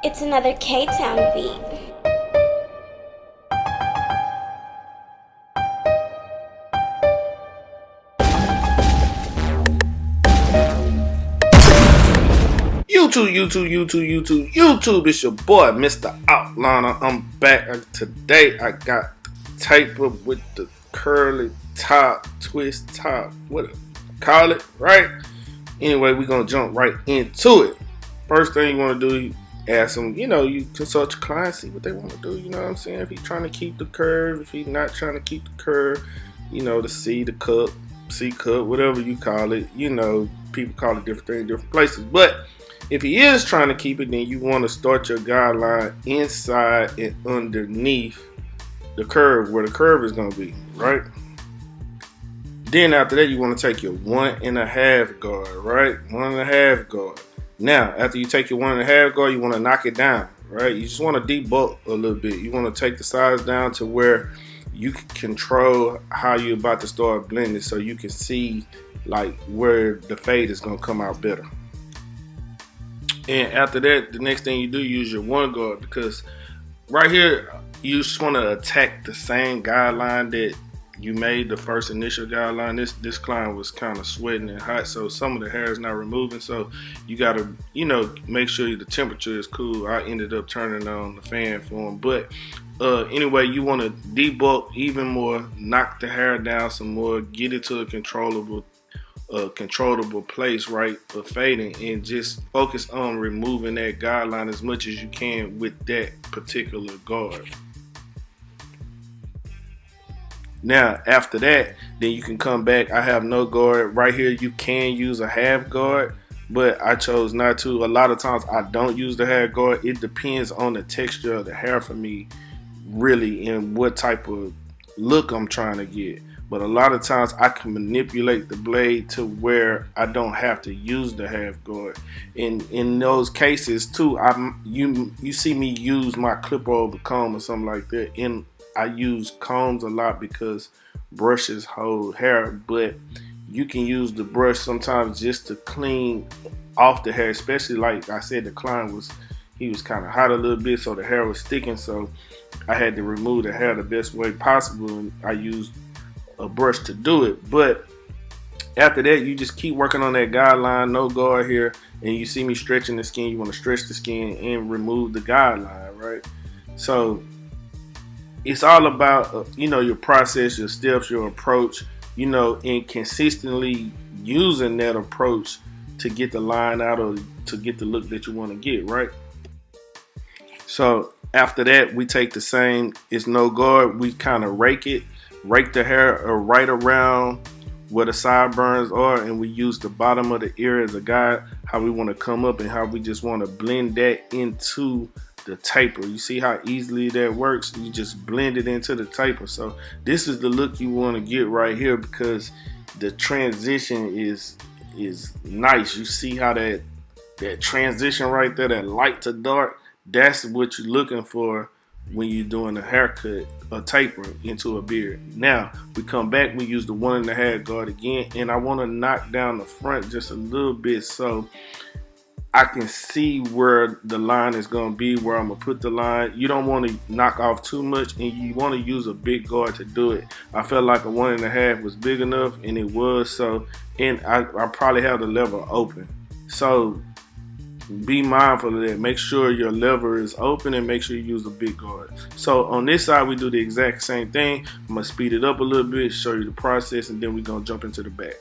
It's another K-Town beat. YouTube, it's your boy, Mr. Outliner. I'm back. Today I got the taper with the curly top, twist top, what call it, right? Anyway, we're going to jump right into it. First thing you want to do, ask them, you consult your client, see what they want to do, you know what I'm saying? If he's trying to keep the curve, if he's not trying to keep the curve, the C, the cup, C cup, whatever you call it, people call it different things in different places. But if he is trying to keep it, then you want to start your guideline inside and underneath the curve, where the curve is going to be, right? Then after that, you want to take your 1.5 guard, right? 1.5 guard. Now, after you take your 1.5 guard, you want to knock it down, right? You just want to debulk a little bit. You want to take the size down to where you can control how you're about to start blending, so you can see like where the fade is going to come out better. And after that, the next thing you do, use your 1 guard, because right here, you just want to attack the same guideline that you made the first initial guideline. This client was kind of sweating and hot, so some of the hair is not removing. So you got to, make sure the temperature is cool. I ended up turning on the fan for him. But anyway, you want to debulk even more, knock the hair down some more, get it to a controllable place, right, for fading, and just focus on removing that guideline as much as you can with that particular guard. Now, after that, then you can come back. I have no guard. Right here, you can use a half guard, but I chose not to. A lot of times, I don't use the half guard. It depends on the texture of the hair for me, really, and what type of look I'm trying to get. But a lot of times, I can manipulate the blade to where I don't have to use the half guard. In those cases, too, you see me use my clipper over comb or something like that. I use combs a lot because brushes hold hair, but you can use the brush sometimes just to clean off the hair, especially like I said, the client was kind of hot a little bit, so the hair was sticking, so I had to remove the hair the best way possible, and I used a brush to do it. But after that, you just keep working on that guideline, no guard here, and you see me stretching the skin. You want to stretch the skin and remove the guideline, right? So it's all about, your process, your steps, your approach, and consistently using that approach to get the line out or to get the look that you want to get, right? So after that, we take the same, it's no guard, we kind of rake the hair right around where the sideburns are, and we use the bottom of the ear as a guide, how we want to come up and how we just want to blend that into the taper. You see how easily that works? You just blend it into the taper. So this is the look you want to get right here, because the transition is nice. You see how that transition right there, that light to dark, that's what you're looking for when you're doing a haircut, a taper into a beard. Now we come back, we use the 1.5 guard again, and I want to knock down the front just a little bit so I can see where the line is going to be, where I'm going to put the line. You don't want to knock off too much, and you want to use a big guard to do it. I felt like a 1.5 was big enough, and it was. So, and I probably have the lever open. So be mindful of that. Make sure your lever is open and make sure you use a big guard. So on this side, we do the exact same thing. I'm going to speed it up a little bit, show you the process, and then we're going to jump into the back.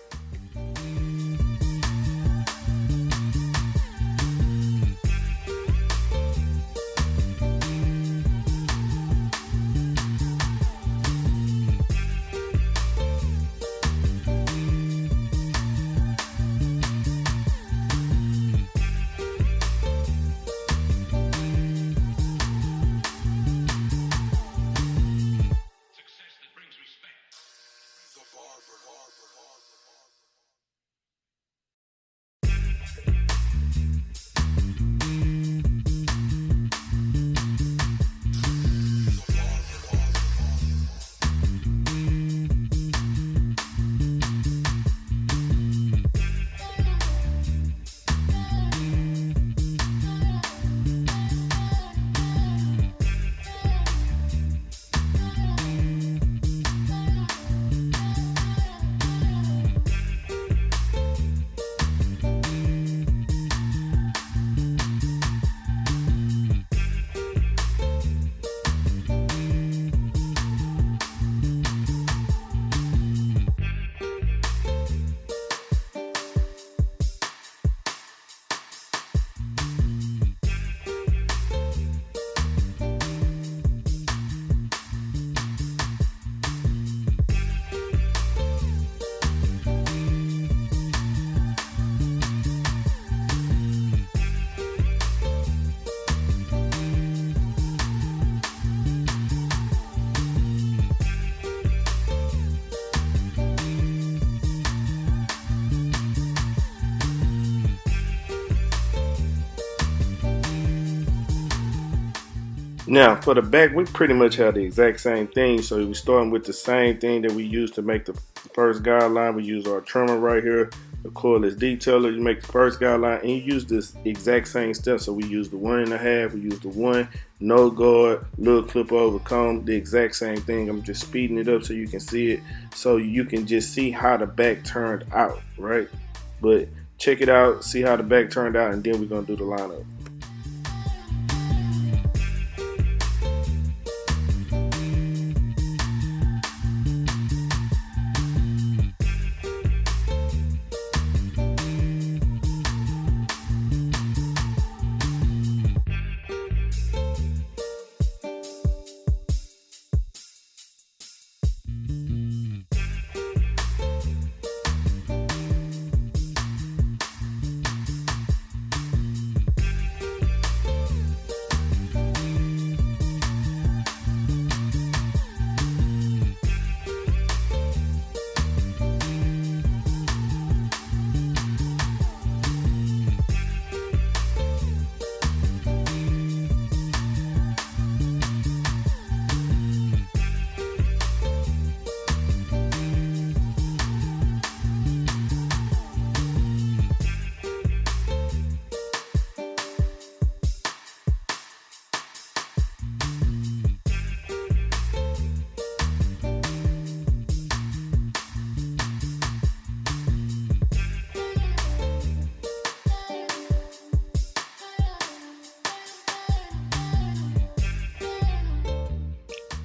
Now for the back, we pretty much have the exact same thing. So we're starting with the same thing that we used to make the first guideline. We use our trimmer right here, the cordless detailer. You make the first guideline and you use this exact same step. So we use the 1.5, we use the one, no guard, little clip over comb, the exact same thing. I'm just speeding it up so you can see it, so you can just see how the back turned out, right? But check it out, see how the back turned out, and then we're gonna do the lineup.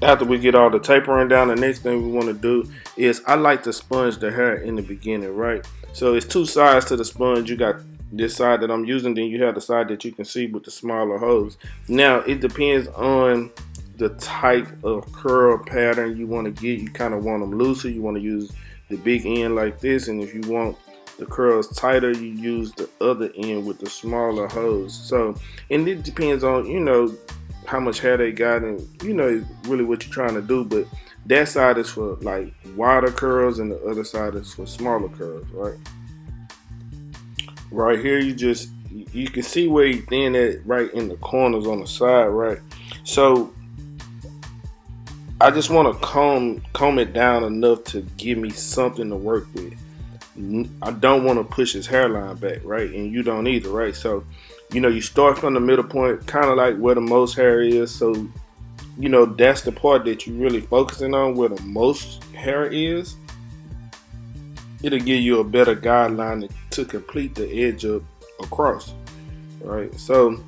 After we get all the tapering down, the next thing we want to do is I like to sponge the hair in the beginning, right? So it's two sides to the sponge. You got this side that I'm using, then you have the side that you can see with the smaller hose. Now it depends on the type of curl pattern you want to get. You kind of want them looser. You want to use the big end like this, and if you want the curls tighter, you use the other end with the smaller hose. So, and it depends on, how much hair they got, and really what you're trying to do. But that side is for like wider curls and the other side is for smaller curls, right? Right here you can see where you thin it right in the corners on the side, right? So I just want to comb it down enough to give me something to work with. I don't want to push his hairline back, right? And you don't either, right? So you start from the middle point, kind of like where the most hair is. So that's the part that you're really focusing on, where the most hair is. It'll give you a better guideline to complete the edge up across, right? So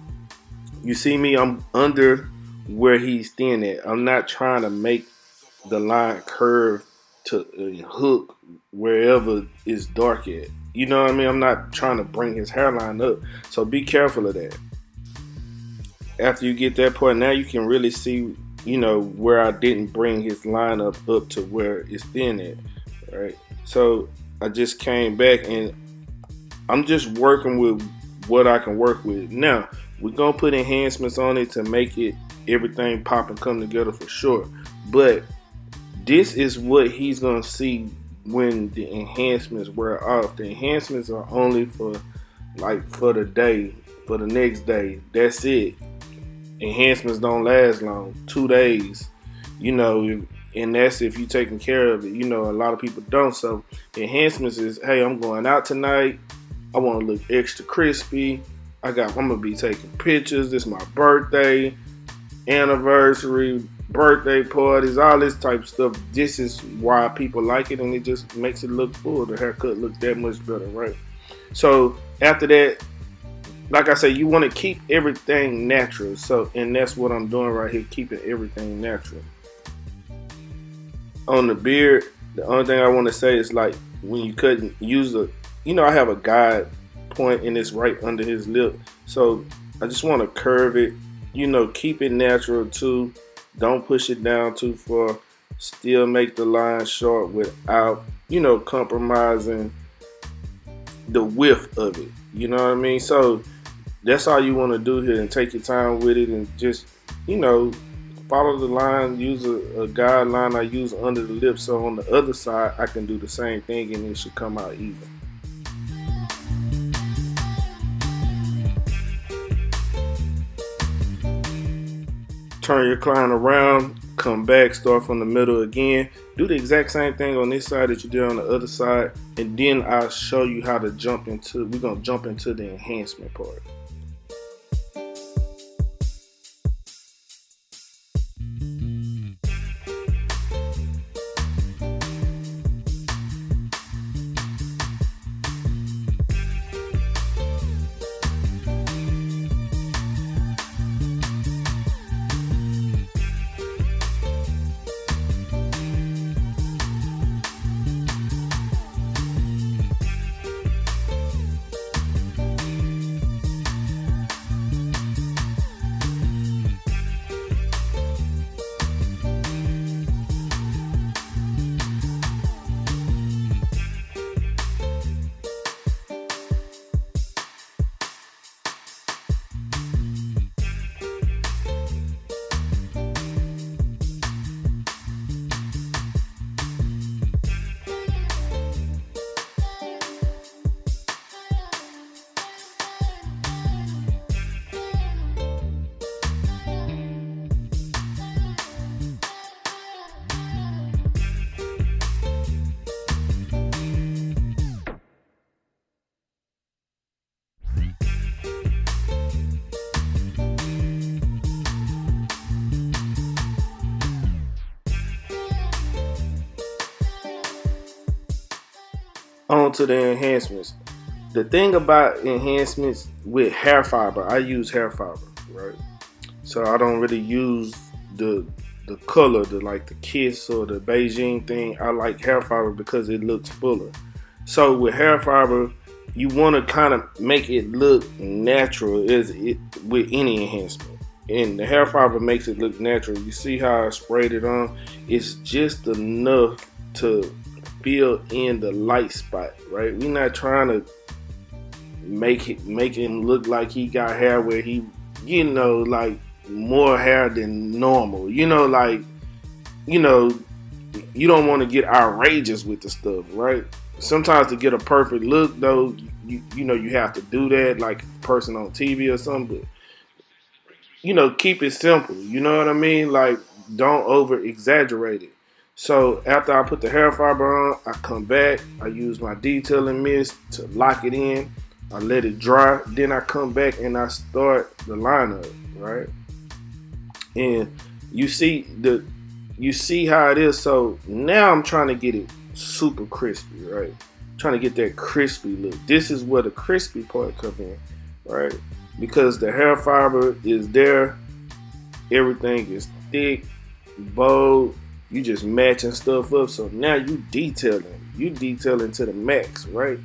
you see me, I'm under where he's thin at. I'm not trying to make the line curve to hook wherever it's dark at. You know what I mean? I'm not trying to bring his hairline up. So be careful of that. After you get that point, now you can really see, where I didn't bring his line up to where it's thin at, right? So I just came back and I'm just working with what I can work with. Now, we're going to put enhancements on it to make it everything pop and come together for sure. But this is what he's going to see when the enhancements wear off. The enhancements are only for the day, for the next day. That's it. Enhancements don't last long, 2 days, and that's if you're taking care of it. A lot of people don't. So enhancements is, hey, I'm going out tonight. I want to look extra crispy. I'm gonna be taking pictures. This is my birthday, anniversary, birthday parties, all this type of stuff. This is why people like it, and it just makes it look full. The haircut looks that much better, right? So after that, like I say, you want to keep everything natural. So, and that's what I'm doing right here, keeping everything natural. On the beard, the only thing I want to say is, like, when you cut, use I have a guide point and it's right under his lip. So I just want to curve it, keep it natural too. Don't push it down too far. Still make the line short without, compromising the width of it. You know what I mean? So that's all you want to do here, and take your time with it, and just, follow the line. Use a guideline I use under the lip, so on the other side I can do the same thing and it should come out even. turn your client around, come back, start from the middle again. Do the exact same thing on this side that you did on the other side, and then I'll show you how to we're gonna jump into the enhancement part. On to the enhancements. The thing about enhancements with hair fiber, I use hair fiber, right? So I don't really use the color, like the Kiss or the Beijing thing. I like hair fiber because it looks fuller. So with hair fiber, you want to kind of make it look natural with any enhancement. And the hair fiber makes it look natural. You see how I sprayed it on? It's just enough to fill in the light spot, right? We're not trying to make him look like he got hair where he, like more hair than normal. You don't want to get outrageous with the stuff, right? Sometimes to get a perfect look, though, you have to do that, like a person on TV or something. But keep it simple. You know what I mean? Like, don't over exaggerate it. So after I put the hair fiber on, I come back, I use my detailing mist to lock it in, I let it dry, then I come back and I start the lineup, right? And you see how it is. So now I'm trying to get it super crispy, right? Trying to get that crispy look. This is where the crispy part comes in, right? Because the hair fiber is there, everything is thick, bold. You just matching stuff up. So now you detailing to the max, right?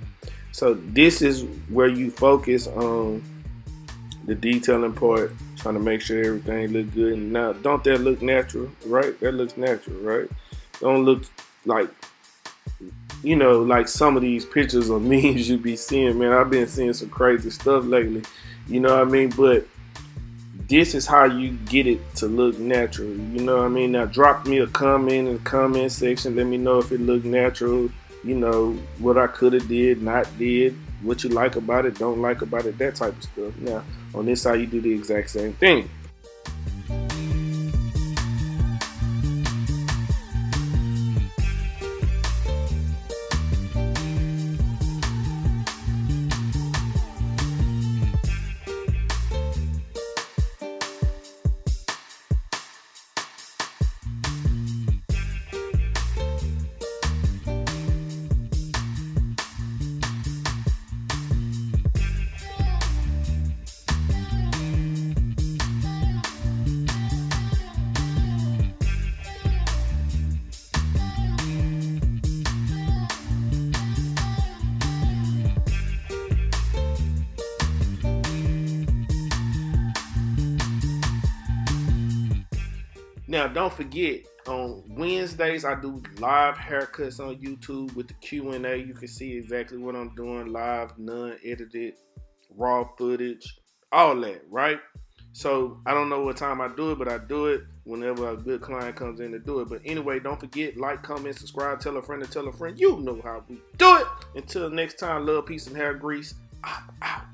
So this is where you focus on the detailing part, trying to make sure everything look good. And now, don't that look natural, right? That looks natural, right? Don't look like, like some of these pictures or memes you be seeing, man. I've been seeing some crazy stuff lately, you know what I mean? But this is how you get it to look natural. You know what I mean? Now drop me a comment in the comment section. Let me know if it looked natural. What I could have did, not did, what you like about it, don't like about it, that type of stuff. Now, on this side, you do the exact same thing. Now, don't forget, on Wednesdays, I do live haircuts on YouTube with the Q&A. You can see exactly what I'm doing live, none-edited, raw footage, all that, right? So, I don't know what time I do it, but I do it whenever a good client comes in to do it. But anyway, don't forget, like, comment, subscribe, tell a friend to tell a friend. You know how we do it. Until next time, love, peace, and hair grease. I'm out.